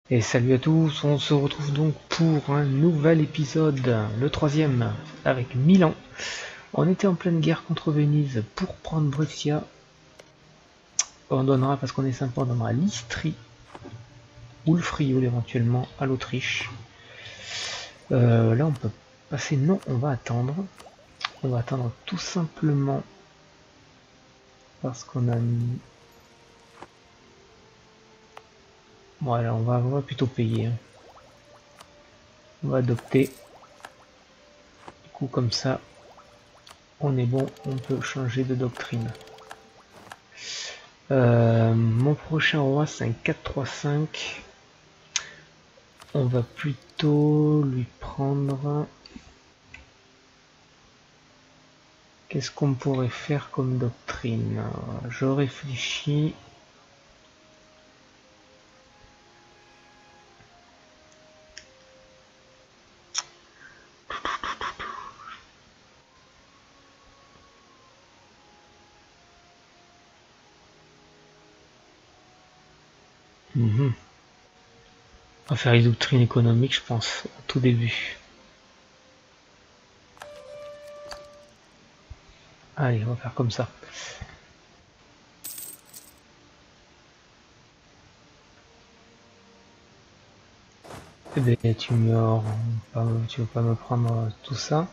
Et salut à tous, on se retrouve donc pour un nouvel épisode, le troisième, avec Milan. On était en pleine guerre contre Venise pour prendre Brescia. On donnera, parce qu'on est sympa, on donnera l'Istrie ou le Frioul éventuellement à l'Autriche. Là on peut passer, non, on va attendre. On va attendre tout simplement parce qu'on a mis... Voilà, on va plutôt payer. On va adopter. Du coup comme ça, on est bon, on peut changer de doctrine. Mon prochain roi c'est un 4-3-5. On va plutôt lui prendre... Qu'est-ce qu'on pourrait faire comme doctrine? Je réfléchis. On va faire les doctrines économiques, je pense, au tout début. Allez, on va faire comme ça. Eh bien, tu veux pas me prendre tout ça.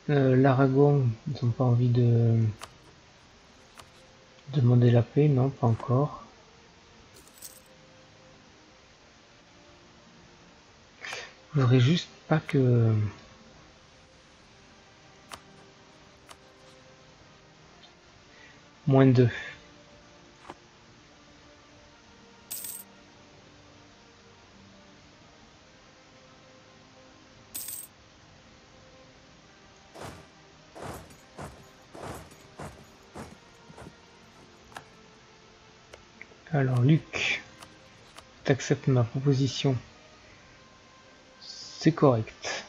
L'Aragon, ils n'ont pas envie de demander la paix, non, pas encore. Je voudrais juste pas que... -2. Alors, Luc, t'acceptes ma proposition. C'est correct.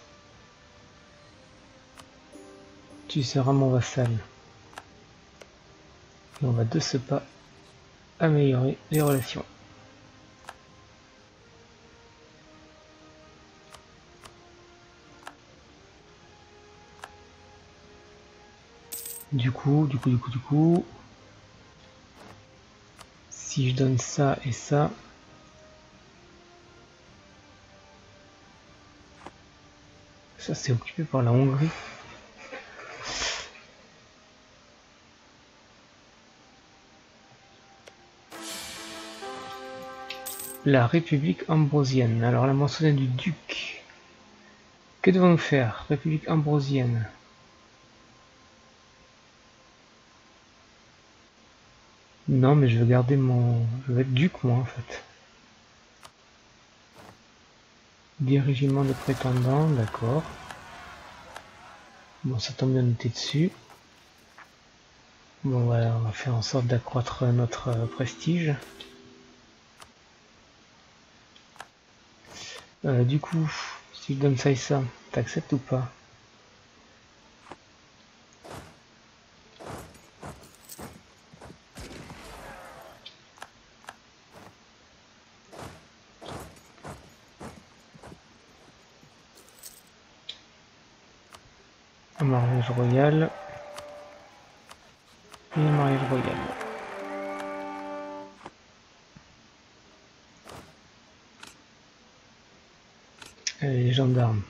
Tu seras mon vassal. Et on va de ce pas améliorer les relations. Du coup, si je donne ça et ça, ça c'est occupé par la Hongrie. La République ambrosienne. Alors la mentionné du duc. Que devons-nous faire? République ambrosienne. Non, mais je veux garder mon... Je veux être duc, moi, en fait. 10 régiments de prétendants, d'accord. Bon, ça tombe bien, on était dessus. Bon, voilà, on va faire en sorte d'accroître notre prestige. Du coup, si je donne ça et ça, t'acceptes ou pas? Un mariage royal. Et un mariage royal. Les gendarmes.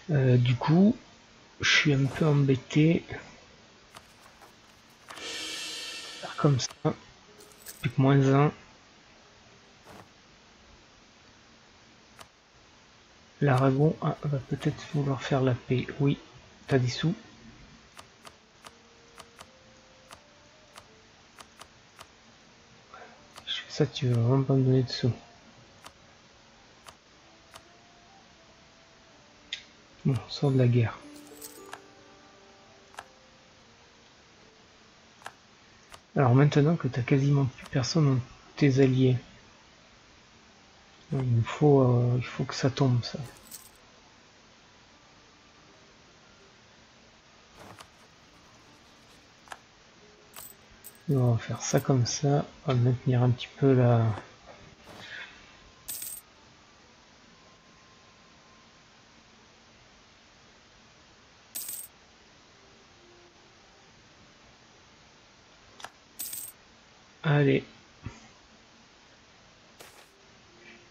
Du coup, je suis un peu embêté. Faire comme ça. Plus que -1. L'Aragon va peut-être vouloir faire la paix. Oui, t'as des sous. Je fais ça, tu veux vraiment pas me donner de sous. Bon, on sort de la guerre. Alors maintenant que t'as quasiment plus personne dans tes alliés, il faut que ça tombe, ça. On va faire ça comme ça, on va maintenir un petit peu la... Allez.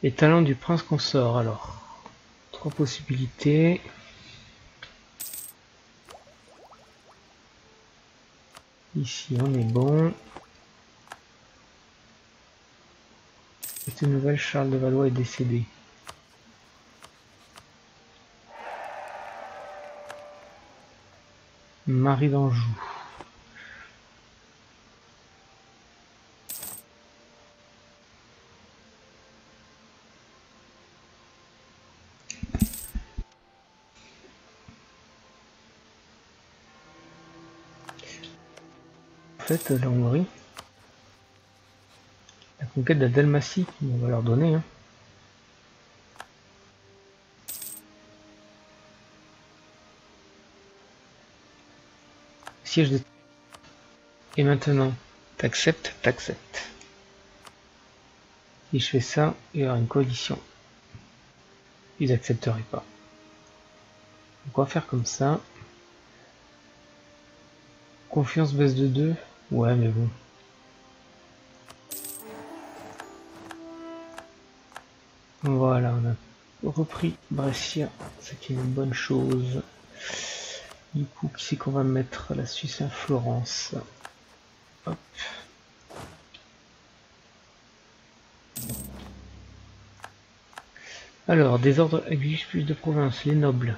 Les talents du prince consort, alors. 3 possibilités. Ici on est bon. Cette nouvelle, Charles de Valois est décédé. Marie d'Anjou. En fait, la Hongrie, la conquête de la Dalmatie, on va leur donner. Hein. Siège de... Et maintenant, t'acceptes, t'acceptes. Si je fais ça, il y aura une coalition. Ils n'accepteraient pas. Donc on va faire comme ça. Confiance baisse de 2. Ouais, mais bon. Voilà, on a repris Brescia, c'est une bonne chose. Du coup, qui c'est qu'on va mettre? La Suisse à Florence. Hop. Alors, désordre exige plus de provinces, les nobles.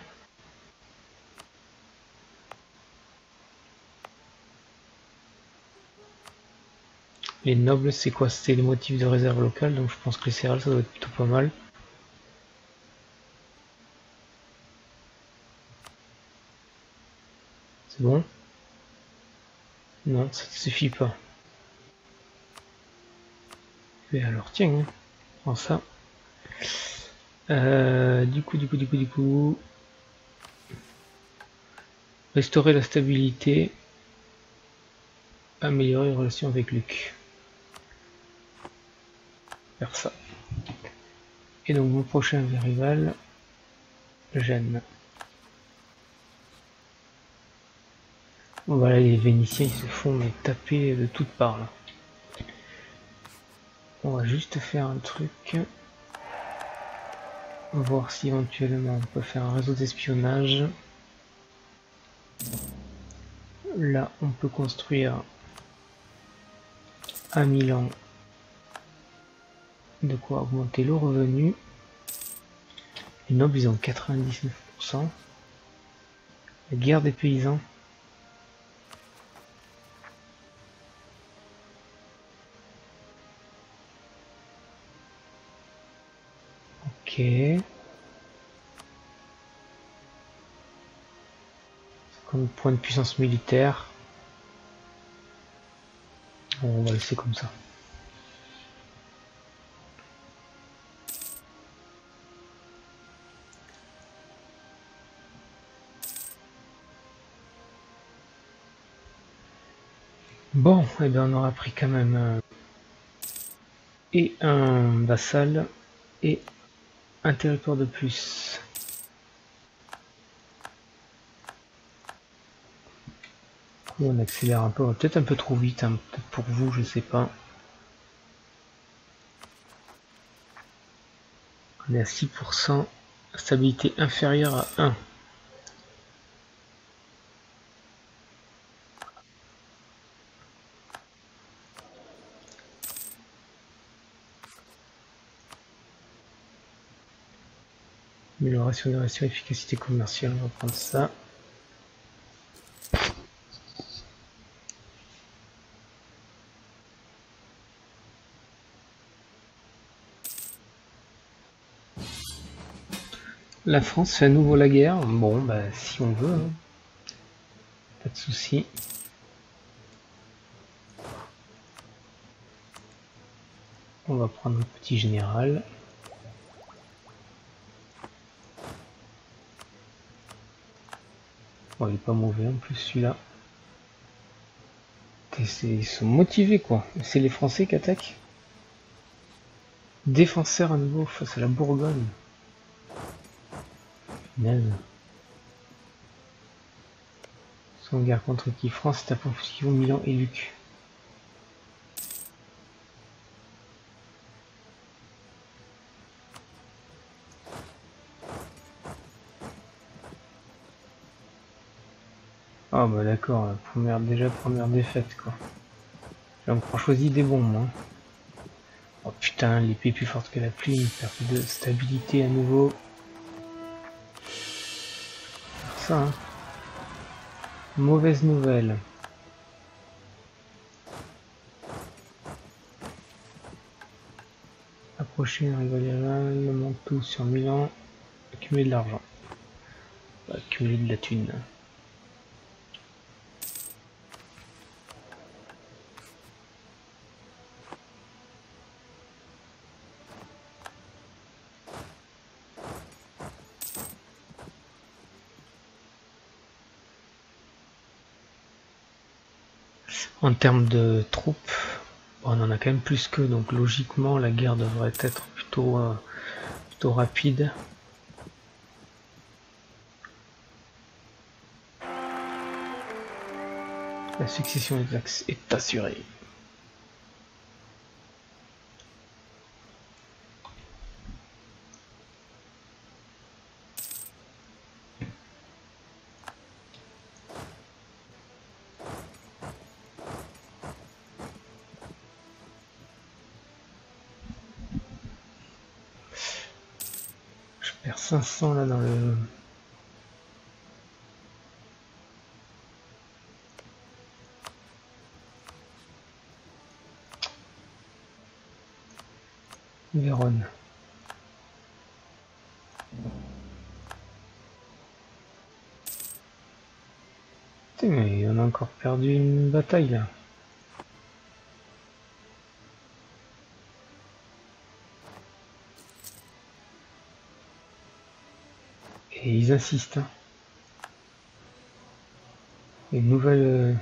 Les nobles, c'est quoi? C'était les motifs de réserve locale, donc je pense que les céréales, ça doit être plutôt pas mal. C'est bon? Non, ça ne suffit pas. Mais alors, tiens, hein, prends ça. Du coup, restaurer la stabilité, améliorer les relations avec Luc. Faire ça. Et donc mon prochain rival, Gênes. Voilà, les Vénitiens ils se font mais taper de toutes parts là. On va juste faire un truc. Voir si éventuellement on peut faire un réseau d'espionnage. Là on peut construire à Milan de quoi augmenter le revenu. Les nobles ils ont 99%. La guerre des paysans. Ok. Comme point de puissance militaire. On va laisser comme ça. Bon, et bien on aura pris quand même et un vassal et un territoire de plus. On accélère un peu, peut-être un peu trop vite, hein, peut-être pour vous, je sais pas. On est à 6%, stabilité inférieure à 1. Amélioration de relation, efficacité commerciale, on va prendre ça. La France fait à nouveau la guerre. Bon, bah si on veut, hein. Pas de souci. On va prendre le petit général. Bon, il est pas mauvais en plus celui-là. Ils sont motivés quoi. C'est les Français qui attaquent. Défenseur à nouveau face à la Bourgogne. Naze. Sont en guerre contre qui? France est à position Milan et Luc. Ah bah d'accord, première défaite quoi. J'ai encore choisi des bons moi. Oh putain, l'épée plus forte que la pluie, perte de stabilité à nouveau. Ça hein. Mauvaise nouvelle. Approcher un rival, monte tout sur Milan, accumuler de l'argent. Accumuler de la thune. En termes de troupes, on en a quand même plus qu'eux, donc logiquement la guerre devrait être plutôt rapide. La succession des axes est assurée. Je perds 500 là dans le... Vérone. Putain, mais on a encore perdu une bataille là. Et ils insistent. Hein. Une nouvelle...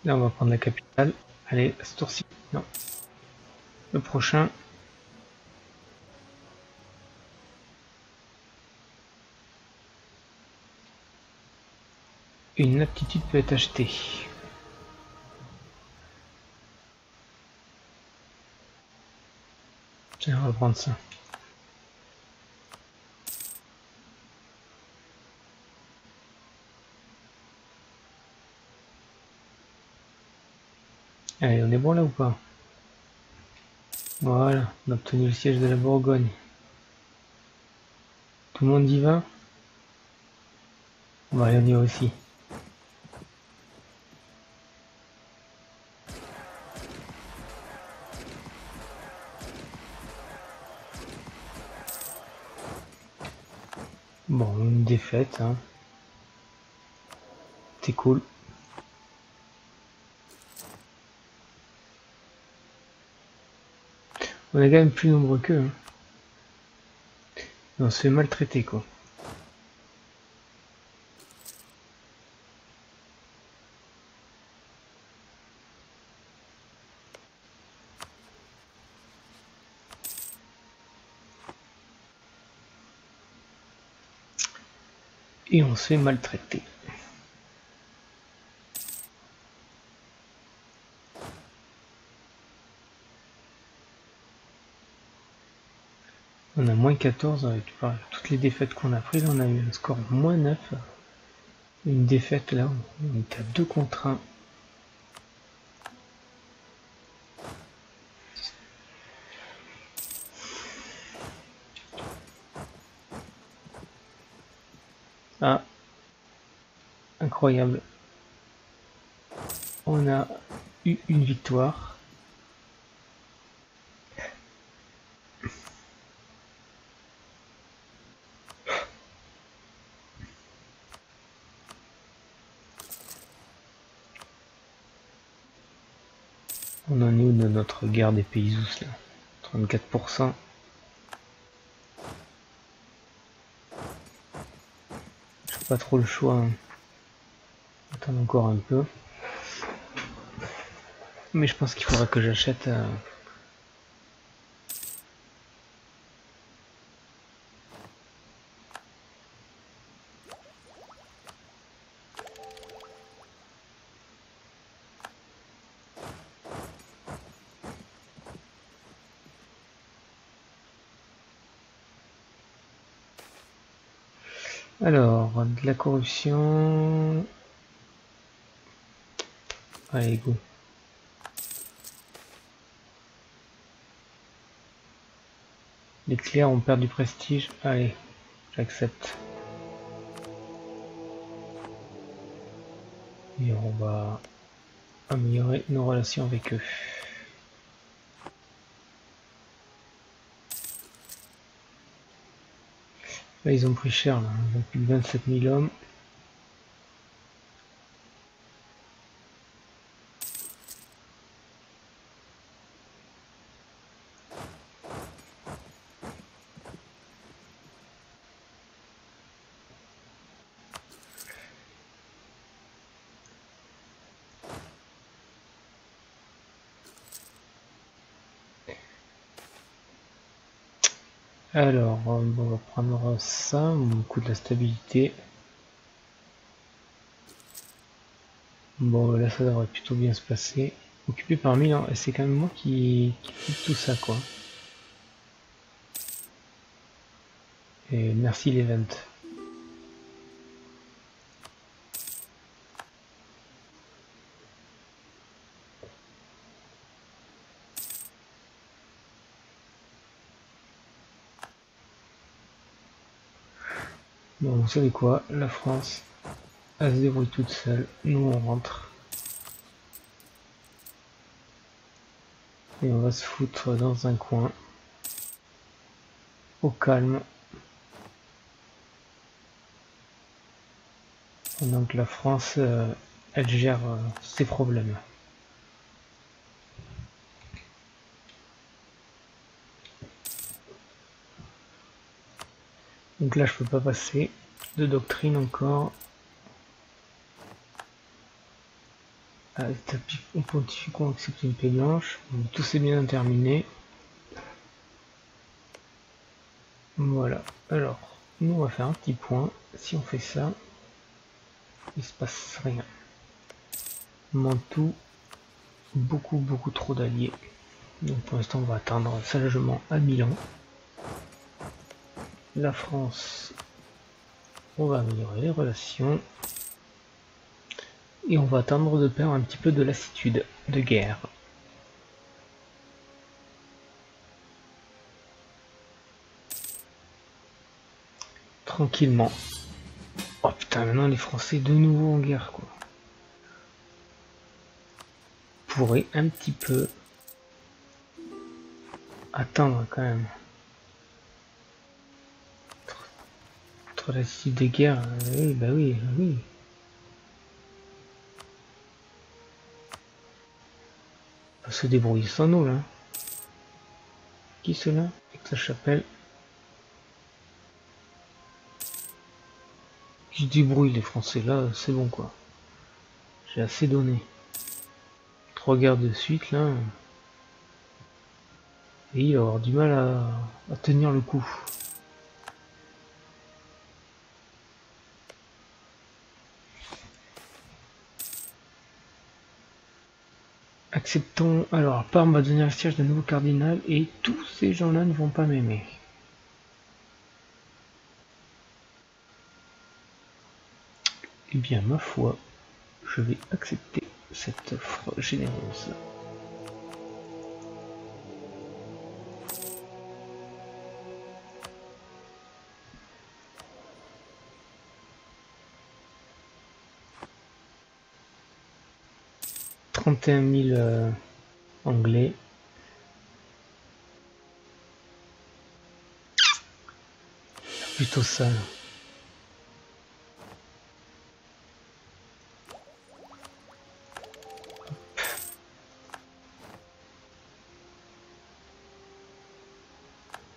Là on va prendre la capitale. Allez, ce tour-ci. Non. Le prochain. Une aptitude peut être achetée. Tiens, on va prendre ça. Allez, on est bon là ou pas? Voilà, on a obtenu le siège de la Bourgogne. Tout le monde y va? On va y va aussi. Bon, une défaite, hein. C'est cool. On est quand même plus nombreux qu'eux. Hein. On se fait maltraiter quoi. Et on se fait maltraiter. On a moins 14 avec toutes les défaites qu'on a prises. On a eu un score moins 9. Une défaite là, on est à 2 contre 1. Ah, incroyable. On a eu une victoire. On en est où de notre guerre des Pays-Ous là? 34%. J'ai pas trop le choix. Hein. Attends encore un peu. Mais je pense qu'il faudra que j'achète... Alors, de la corruption... Allez, go. Les clercs ont perdu du prestige. Allez, j'accepte. Et on va améliorer nos relations avec eux. Là, ils ont pris cher, là. Ils ont plus de 27 000 hommes. Alors, on va prendre ça, au coup de la stabilité. Bon, là, ça devrait plutôt bien se passer. Occupé par Milan, et c'est quand même moi qui coupe tout ça, quoi. Et merci l'event. Bon, vous savez quoi, la France, elle se débrouille toute seule. Nous, on rentre. Et on va se foutre dans un coin. Au calme. Pendant que la France, elle gère ses problèmes. Donc là, je peux pas passer de doctrine encore. On pontifie qu'on accepte une paix blanche. Tout s'est bien terminé. Voilà. Alors, nous on va faire un petit point. Si on fait ça, il se passe rien. Mantoue, beaucoup trop d'alliés. Donc pour l'instant, on va attendre sagement à Milan. La France, on va améliorer les relations. Et on va attendre de perdre un petit peu de lassitude de guerre. Tranquillement. Oh putain, maintenant les Français de nouveau en guerre, quoi. Pourrait un petit peu attendre quand même. Trop lassitude de guerre, oui, bah oui, oui. On va se débrouiller sans nous, là. Qui cela? Aix-la-Chapelle. Qui se débrouille les Français, là, c'est bon, quoi. J'ai assez donné. 3 guerres de suite, là. Et il va avoir du mal à tenir le coup. Acceptons. Alors, Parme va devenir le siège d'un nouveau cardinal et tous ces gens-là ne vont pas m'aimer. Eh bien, ma foi, je vais accepter cette offre généreuse. « 31 000 anglais. Plutôt ça.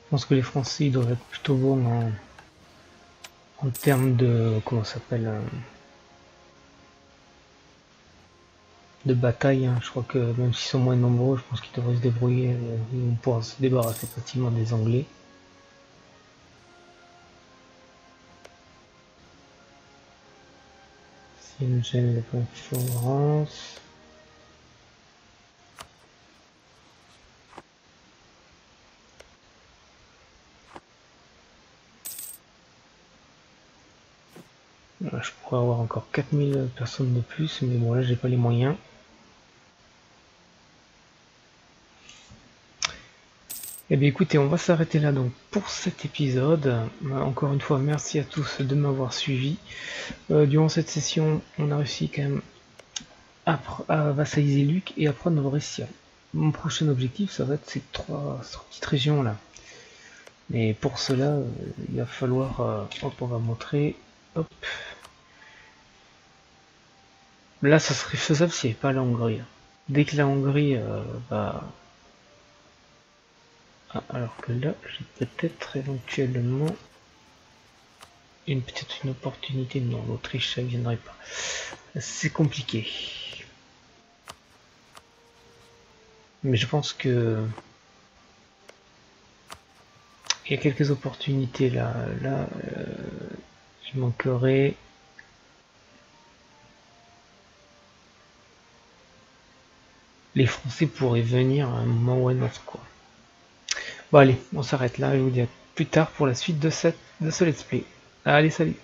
pense que les Français ils doivent être plutôt bons en termes de comment ça s'appelle de bataille. Hein. Je crois que même s'ils sont moins nombreux, je pense qu'ils devraient se débrouiller. Ils vont pouvoir se débarrasser facilement des Anglais. C'est une gêne de concurrence. Je pourrais avoir encore 4000 personnes de plus, mais bon là j'ai pas les moyens. Eh bien écoutez, on va s'arrêter là donc pour cet épisode. Encore une fois, merci à tous de m'avoir suivi. Durant cette session, on a réussi quand même à vassaliser Luc et à prendre Novrestia. Mon prochain objectif, ça va être ces trois petites régions là. Mais pour cela, il va falloir... hop, on va montrer... Hop. Là, ça serait faisable s'il n'y avait pas la Hongrie. Dès que la Hongrie va... Ah, alors que là, j'ai peut-être éventuellement peut-être une opportunité. Non, l'Autriche, ça ne viendrait pas. C'est compliqué. Mais je pense que il y a quelques opportunités là. Là, il manquerait... Les Français pourraient venir à un moment ou à un autre, quoi. Bon allez, on s'arrête là, je vous dis à plus tard pour la suite de ce let's play. Allez, salut!